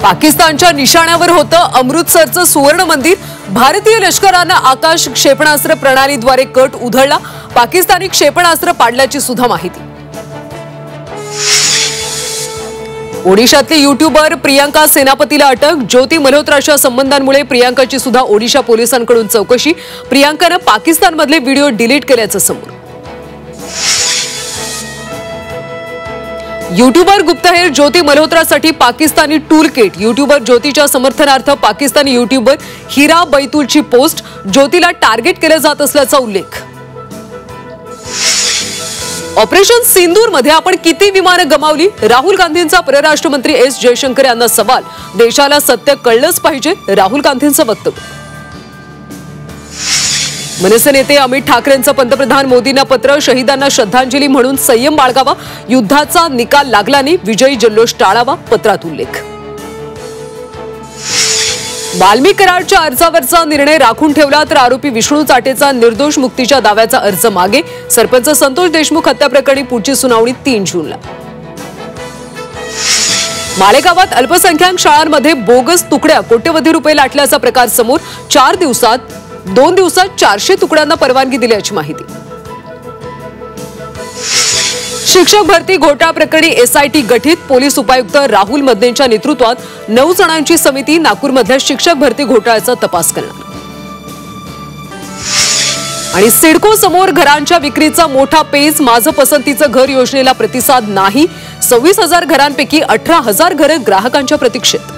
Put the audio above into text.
पाकिस्तानच्या निशाण्यावर होतं अमृतसरचं सुवर्ण मंदिर। भारतीय लष्करानं आकाश क्षेपणास्त्र प्रणालीद्वारे कट उधळला। पाकिस्तानी क्षेपणास्त्र पाडल्याची सुद्धा माहिती। ओडिशातली यूट्यूबर प्रियांका सेनापतीला अटक। ज्योती मल्होत्राच्या संबंधांमुळे प्रियांकाची सुद्धा ओडिशा पोलिसांकडून चौकशी। प्रियांकानं पाकिस्तानमधले व्हिडिओ डिलीट केल्याचं समोर। यूट्यूबर गुप्तहेर ज्योती मल्होत्रासाठी पाकिस्तानी टूल किट। यूट्यूबर ज्योतीच्या समर्थनार्थ पाकिस्तानी यूट्यूबर हिरा बैतूलची पोस्ट। ज्योतीला टार्गेट केलं जात असल्याचा उल्लेख। ऑपरेशन सिंदूर मध्ये आपण किती विमानं गमावली? राहुल गांधींचा परराष्ट्र मंत्री एस जयशंकर यांना सवाल। देशाला सत्य कळलंच पाहिजे, राहुल गांधींचं वक्तव्य। मनसे नेते अमित ठाकरेंचं पंतप्रधान मोदींना पत्र। शहीदांना श्रद्धांजली म्हणून संयम बाळगावा, युद्धाचा निकाल लागला नाही, विजयी जल्लोष टाळावा, पत्रात उल्लेख। वाल्मिक करारच्या अर्जावरचा निर्णय राखून ठेवला तर आरोपी विष्णू चाटेचा निर्दोष मुक्तीच्या दाव्याचा अर्ज मागे। सरपंच संतोष देशमुख हत्या प्रकरणी पुढची सुनावणी 3 जूनला। मालेगावात अल्पसंख्याक शाळांमध्ये बोगस तुकड्या कोट्यवधी रुपये लाटल्याचा प्रकार समोर। 2 दिवसात 400 तुकड्यांना परवानगी दिल्याची माहिती। शिक्षक भरती घोटाळा प्रकरणी एसआयटी गठीत। पोलीस उपायुक्त राहुल मदनेंच्या नेतृत्वात 9 जणांची समिती नागपूरमधल्या शिक्षक भरती घोटाळ्याचा तपास करणार। आणि सिडको समोर घरांच्या विक्रीचा मोठा पेच। माझं पसंतीचं घर योजनेला प्रतिसाद नाही। 26,000 घरांपैकी 18,000 घरं ग्राहकांच्या प्रतीक्षेत।